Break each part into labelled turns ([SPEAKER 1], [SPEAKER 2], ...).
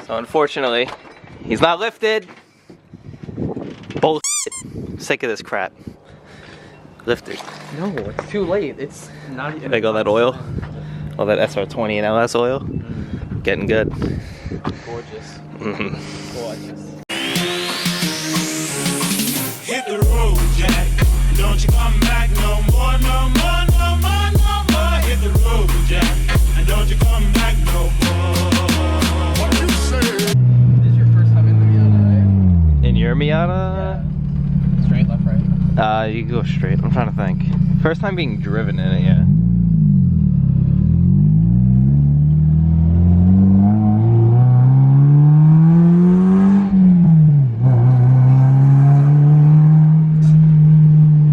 [SPEAKER 1] So unfortunately, he's not lifted. Bullshit. Sick of this crap. Lifted.
[SPEAKER 2] No, it's too late. It's not even.
[SPEAKER 1] Like all that oil, all that SR20 and LS oil, getting good.
[SPEAKER 2] Gorgeous.
[SPEAKER 1] Mm-hmm.
[SPEAKER 2] Gorgeous.
[SPEAKER 3] Hit the road, Jack. Don't you come back no more, no more, no more, no more. Hit the road, Jack. And don't you come back no more. What you say?
[SPEAKER 2] This is your first time in the Miata, right?
[SPEAKER 1] In your Miata?
[SPEAKER 2] Yeah. Straight, left, right.
[SPEAKER 1] You go straight. I'm trying to think. First time being driven in it, yeah.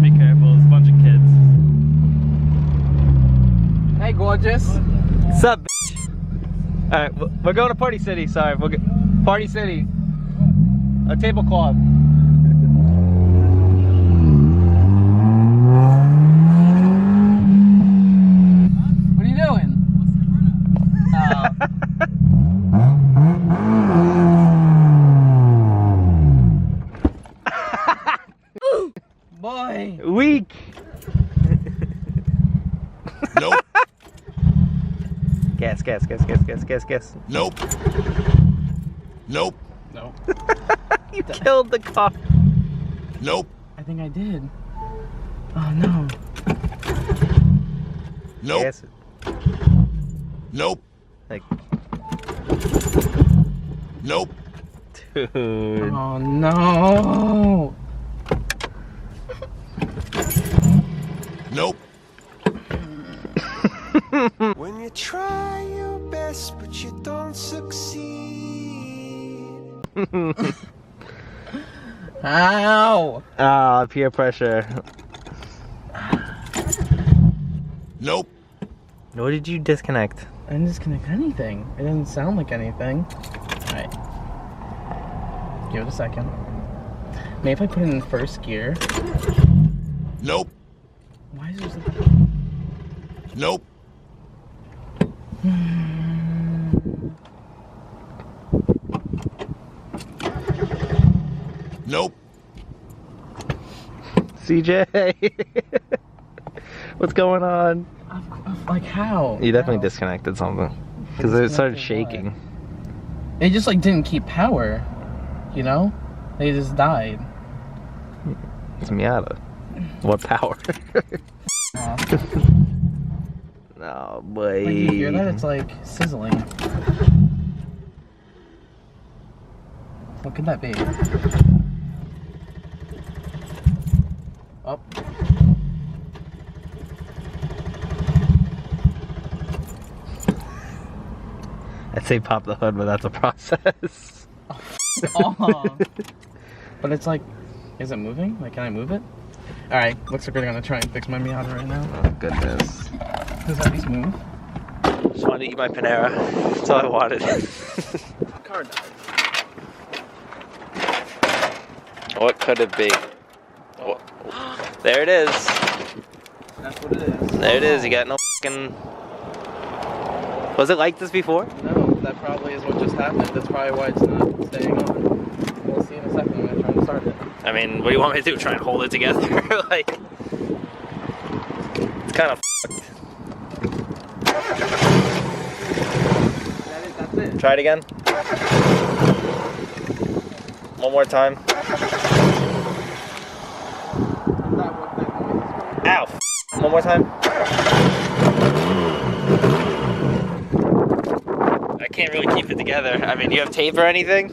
[SPEAKER 1] Be careful, there's a bunch of kids.
[SPEAKER 2] Hey, gorgeous.
[SPEAKER 1] What's up, bitch? Alright, we're going to Party City, sorry. Party City. A tablecloth.
[SPEAKER 2] What are you doing? Boy.
[SPEAKER 1] Weak.
[SPEAKER 3] Nope.
[SPEAKER 1] Gas.
[SPEAKER 3] Nope. Nope.
[SPEAKER 2] No.
[SPEAKER 1] You killed the car.
[SPEAKER 3] Nope.
[SPEAKER 2] I think I did. Oh no.
[SPEAKER 3] Nope.
[SPEAKER 1] Gas.
[SPEAKER 3] Nope.
[SPEAKER 1] Like,
[SPEAKER 3] Nope.
[SPEAKER 1] dude.
[SPEAKER 2] Oh no.
[SPEAKER 3] Nope.
[SPEAKER 4] When you try your best but you don't succeed.
[SPEAKER 2] Ow.
[SPEAKER 1] Ah, peer pressure.
[SPEAKER 3] Nope.
[SPEAKER 1] What did you disconnect?
[SPEAKER 2] I didn't disconnect anything. It doesn't sound like anything. Alright. Give it a second. Maybe if I put it in first gear.
[SPEAKER 3] Nope.
[SPEAKER 2] Why is there so...
[SPEAKER 3] Nope. Nope.
[SPEAKER 1] CJ! What's going on?
[SPEAKER 2] Like how?
[SPEAKER 1] You definitely
[SPEAKER 2] How?
[SPEAKER 1] disconnected something. Because it started shaking.
[SPEAKER 2] It just like didn't keep power. You know? They just died.
[SPEAKER 1] It's Miata. What power?
[SPEAKER 2] Aw.
[SPEAKER 1] No, boy.
[SPEAKER 2] Like, you hear that? It's like sizzling. What could that be? Oh.
[SPEAKER 1] I'd say pop the hood, but that's a process.
[SPEAKER 2] Oh. But it's like, is it moving? Like, can I move it? Alright, looks like we're gonna try and fix my Miata right now.
[SPEAKER 1] Oh, goodness.
[SPEAKER 2] Does that at least move?
[SPEAKER 1] Just wanted to eat my Panera. That's all I wanted.
[SPEAKER 2] Car died.
[SPEAKER 1] What could it be? Oh, there it is.
[SPEAKER 2] That's what it is.
[SPEAKER 1] There it is. You got no fucking... Was it like this before?
[SPEAKER 2] No, that probably is what just happened. That's probably why it's not staying on. We'll see in a second. I'm gonna try and start it.
[SPEAKER 1] I mean, what do you want me to do? Try and hold it together? Like... It's kind of fucked.
[SPEAKER 2] That's it.
[SPEAKER 1] Try it again. One more time. Ow! One more time. I can't really keep it together. I mean, do you have tape or anything?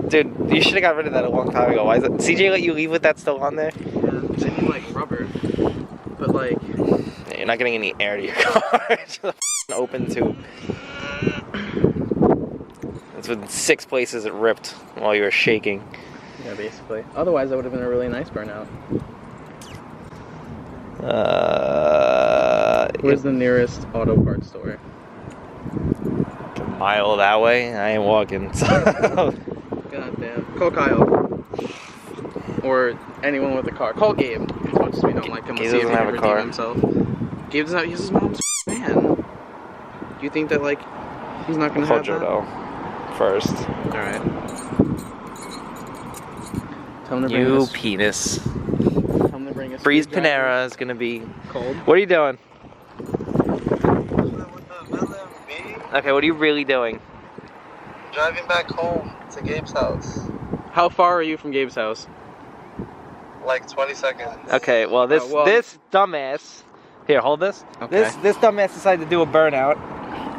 [SPEAKER 1] Dude, you should have got rid of that a long time ago. Why is it? CJ let you leave with that still on there?
[SPEAKER 2] Yeah, they need like rubber. But like...
[SPEAKER 1] Yeah, you're not getting any air to your car. It's just an open tube. It's with 6 places it ripped while you were shaking.
[SPEAKER 2] Yeah, basically. Otherwise, that would have been a really nice burnout. Where's the nearest auto parts store?
[SPEAKER 1] A mile that way? I ain't walking. So.
[SPEAKER 2] God damn. Call Kyle. Or anyone with a car. Call Gabe. As much as we don't like him.
[SPEAKER 1] Gabe
[SPEAKER 2] We'll see if he
[SPEAKER 1] doesn't have
[SPEAKER 2] can
[SPEAKER 1] a car.
[SPEAKER 2] redeem himself. Gabe doesn't have, he's his mom's van. Do you think that, like, he's not gonna
[SPEAKER 1] Call
[SPEAKER 2] have
[SPEAKER 1] Joe
[SPEAKER 2] that?
[SPEAKER 1] though. first.
[SPEAKER 2] Alright. Tell him to bring
[SPEAKER 1] You
[SPEAKER 2] us.
[SPEAKER 1] penis.
[SPEAKER 2] Tell him to bring us.
[SPEAKER 1] Breeze
[SPEAKER 2] screwdriver.
[SPEAKER 1] Panera is gonna be
[SPEAKER 2] Cold.
[SPEAKER 1] What are you doing? Okay, what are you really doing?
[SPEAKER 5] Driving back home to Gabe's house.
[SPEAKER 2] How far are you from Gabe's house?
[SPEAKER 5] Like 20 seconds.
[SPEAKER 1] Okay, well this dumbass. Here, hold this.
[SPEAKER 2] Okay.
[SPEAKER 1] This dumbass decided to do a burnout,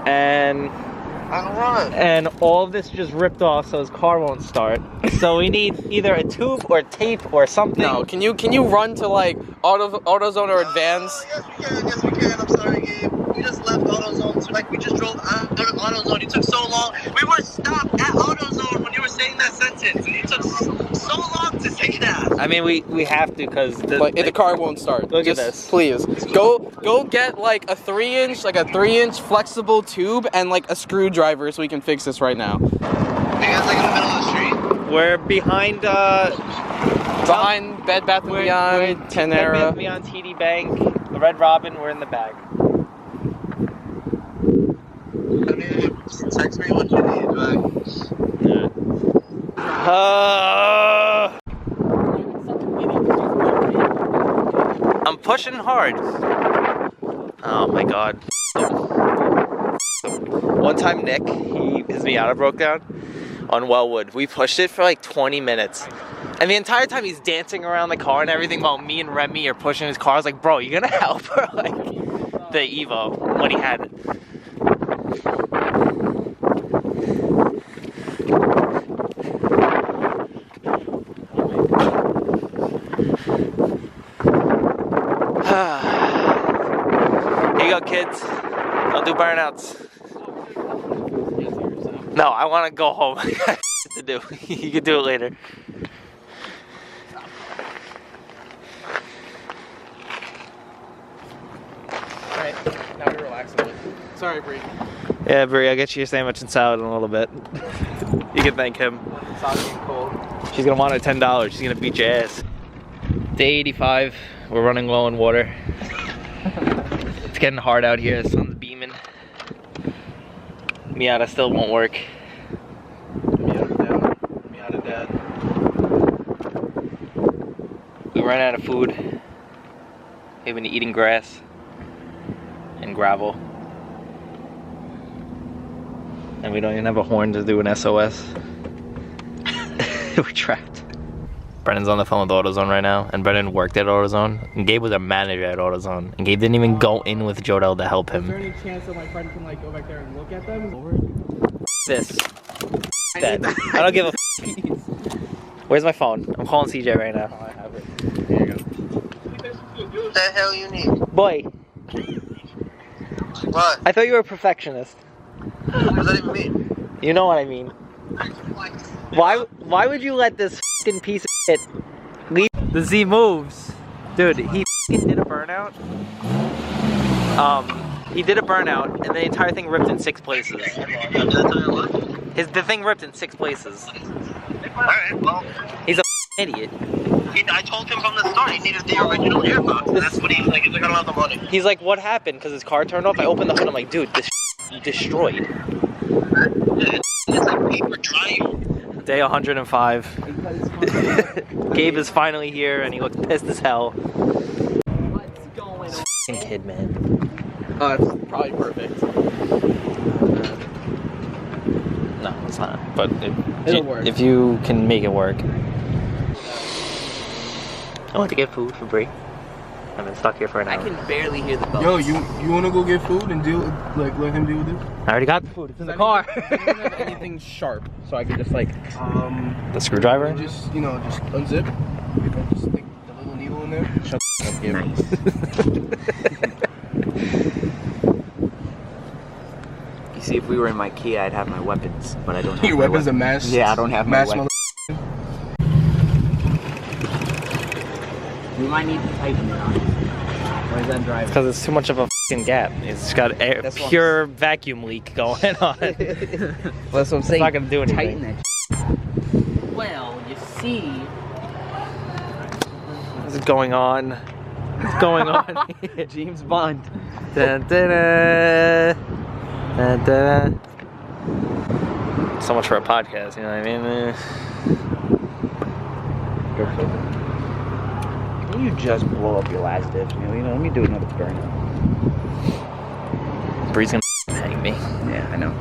[SPEAKER 1] and
[SPEAKER 5] On what?
[SPEAKER 1] and all of this just ripped off, so his car won't start. So we need either a tube or tape or something.
[SPEAKER 2] No, can you run to like AutoZone or Advance?
[SPEAKER 5] Yes, we can. Yes, we can. I'm sorry, Gabe. We just left AutoZone. So, like, we just drove out of AutoZone. It took so long. We were stopped at AutoZone when you were saying that sentence. And it took so long to say that.
[SPEAKER 1] I mean, we have to because
[SPEAKER 2] The car won't start.
[SPEAKER 1] Look at
[SPEAKER 2] Just
[SPEAKER 1] this.
[SPEAKER 2] Please go get like a 3-inch flexible tube and like a screwdriver so we can fix this right now.
[SPEAKER 5] Are you guys like in the middle of the street?
[SPEAKER 1] We're behind
[SPEAKER 2] Behind Bed Bath & Beyond, Tenera.
[SPEAKER 1] Beyond TD Bank, Red Robin. We're in the bag.
[SPEAKER 5] I mean, text me what you need, right?
[SPEAKER 1] I'm pushing hard. Oh my god. One time Nick, his Miata broke down on Wellwood. We pushed it for like 20 minutes. And the entire time he's dancing around the car and everything while me and Remy are pushing his car. I was like, bro, you gonna help her? Like the Evo when he had it. Here you go, kids. I'll do burnouts. No, I want to go home. I got to do. You can do it later.
[SPEAKER 2] Alright, now we're relaxing. Sorry, Bree.
[SPEAKER 1] Yeah, Brie, I'll get you your sandwich and salad in a little bit. You can thank him.
[SPEAKER 2] It's all getting cold.
[SPEAKER 1] She's gonna want her $10. She's gonna beat your ass. Day 85. We're running low on water. It's getting hard out here. The sun's beaming. Miata still won't work.
[SPEAKER 2] Miata dead.
[SPEAKER 1] We ran out of food. We've been eating grass and gravel. And we don't even have a horn to do an SOS. We're trapped. Brennan's on the phone with AutoZone right now, and Brennan worked at AutoZone, and Gabe was a manager at AutoZone, and Gabe didn't even go in with Jodel to help
[SPEAKER 2] Is there
[SPEAKER 1] him.
[SPEAKER 2] any chance that my friend can like go back there and look at them?
[SPEAKER 1] This. That. I don't give a Where's my phone? I'm calling CJ right now.
[SPEAKER 2] I have it. Here you go.
[SPEAKER 5] What the hell you need?
[SPEAKER 1] Boy,
[SPEAKER 5] What?
[SPEAKER 1] I thought you were a perfectionist.
[SPEAKER 5] What does that even mean?
[SPEAKER 1] You know what I mean. Why would you let this fucking piece of shit leave? The Z moves. Dude, he fucking did a burnout. He did a burnout and the entire thing ripped in 6 places.
[SPEAKER 5] Did I tell you what?
[SPEAKER 1] The thing ripped in 6 places.
[SPEAKER 5] Alright, well.
[SPEAKER 1] He's a idiot.
[SPEAKER 5] I told him from the start he needed the original AirPods. That's what he's like. He's like, I don't have the money.
[SPEAKER 1] He's like, what happened? Because his car turned off. I opened the hood. I'm like, dude, this destroyed.
[SPEAKER 5] It's like paper drying.
[SPEAKER 1] Day 105. Gabe is finally here and he looks pissed as hell.
[SPEAKER 2] What's going on?
[SPEAKER 1] This kid, man.
[SPEAKER 2] Oh, it's probably perfect.
[SPEAKER 1] No, it's not. But
[SPEAKER 2] It'll work.
[SPEAKER 1] if you can make it work. I went to get food for Brie. I've been stuck here for an hour.
[SPEAKER 2] I can barely hear the bells.
[SPEAKER 6] Yo, you wanna go get food and deal let him deal with it?
[SPEAKER 1] I already got the food. It's in the car.
[SPEAKER 2] I don't have anything sharp, so I can just like.
[SPEAKER 1] The screwdriver?
[SPEAKER 6] Just just unzip. Just stick the little needle in there.
[SPEAKER 2] Shut up, Gabe.
[SPEAKER 7] You see, if we were in my Kia, I'd have my weapons, but I don't have
[SPEAKER 6] Your
[SPEAKER 7] my
[SPEAKER 6] weapons are masked.
[SPEAKER 7] Yeah, I don't have my
[SPEAKER 6] masked.
[SPEAKER 7] weapons. We might need to tighten it on. Where's that driver?
[SPEAKER 1] Because it's too much of a fucking gap. It's got a
[SPEAKER 7] That's what
[SPEAKER 1] pure vacuum leak going on.
[SPEAKER 7] Well, that's what I'm
[SPEAKER 1] It's
[SPEAKER 7] saying.
[SPEAKER 1] not gonna do anything.
[SPEAKER 7] Tighten that.
[SPEAKER 2] Well, you see.
[SPEAKER 1] What's going on? What's going on?
[SPEAKER 7] James Bond.
[SPEAKER 1] Dun, dun, dun. Dun, dun. So much for a podcast, you know what I mean?
[SPEAKER 7] Can you just blow up your last ditch? You know, let me do another burnout.
[SPEAKER 1] Bree's gonna hang me.
[SPEAKER 7] Yeah, I know.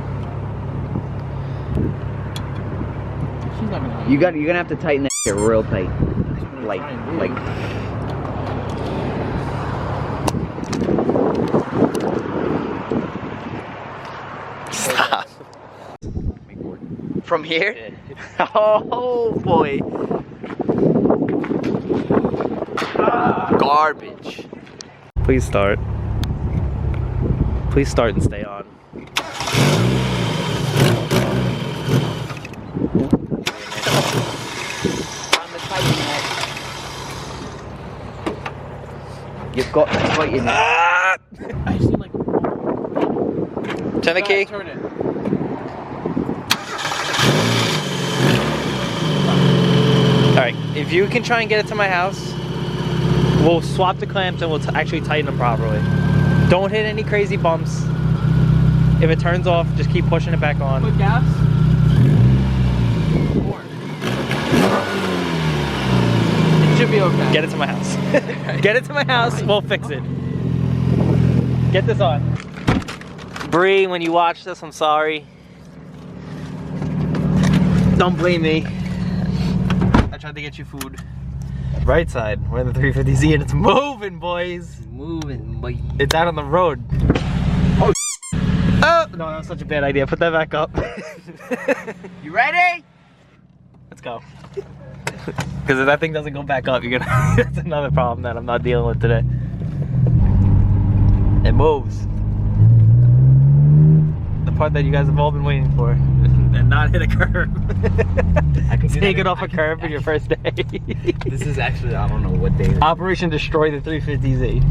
[SPEAKER 2] She's not gonna.
[SPEAKER 7] You're gonna have to tighten that shit real tight. Like.
[SPEAKER 1] Stop.
[SPEAKER 7] From here? Oh boy. Garbage.
[SPEAKER 1] Please start. Please start and stay on.
[SPEAKER 7] You've got to tighten it.
[SPEAKER 2] I just need like.
[SPEAKER 1] Turn the key.
[SPEAKER 2] Turn it.
[SPEAKER 1] Alright, if you can try and get it to my house, we'll swap the clamps and we'll actually tighten them properly. Don't hit any crazy bumps. If it turns off, just keep pushing it back on.
[SPEAKER 2] Put gas. More. It should be okay.
[SPEAKER 1] Get it to my house. Get it to my house, we'll fix it. Get this on. Bree, when you watch this, I'm sorry. Don't blame me. I tried to get you food. Right side, we're in the 350Z and it's moving, boys.
[SPEAKER 2] Moving, boy.
[SPEAKER 1] It's out on the road. Oh, oh! No, that was such a bad idea. Put that back up.
[SPEAKER 7] You ready?
[SPEAKER 1] Let's go. Because if that thing doesn't go back up, you're gonna. That's another problem that I'm not dealing with today. It moves. The part that you guys have all been waiting for, and not hit a curb. Take it off a curb for your first day.
[SPEAKER 7] This is actually, I don't know what day it is.
[SPEAKER 1] Operation Destroy the 350Z.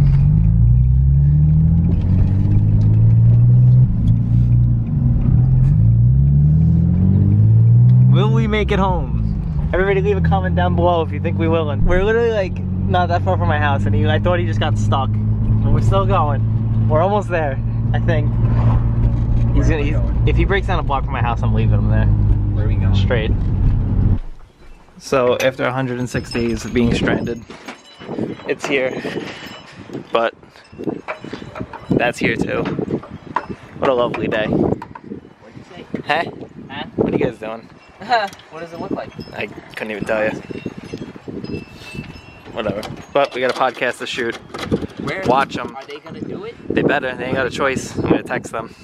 [SPEAKER 1] Will we make it home? Everybody leave a comment down below if you think we will. And we're literally like not that far from my house, and I thought he just got stuck. But we're still going. We're almost there, I think. If he breaks down a block from my house, I'm leaving him there.
[SPEAKER 7] Where are we going?
[SPEAKER 1] Straight. So after 106 days of being stranded, it's here. But that's here too. What a lovely day.
[SPEAKER 7] What'd you say?
[SPEAKER 1] Hey?
[SPEAKER 7] Huh?
[SPEAKER 1] What are you guys doing?
[SPEAKER 7] What does it look like?
[SPEAKER 1] I couldn't even tell you. Whatever. But we got a podcast to shoot.
[SPEAKER 7] Where?
[SPEAKER 1] Watch them.
[SPEAKER 7] Are they gonna do it?
[SPEAKER 1] They better. They ain't got a choice. I'm gonna text them.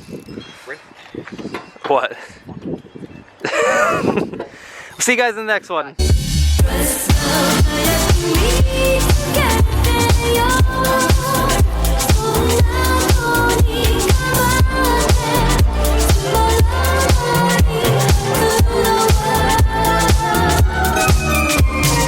[SPEAKER 1] What? See you guys in the next one.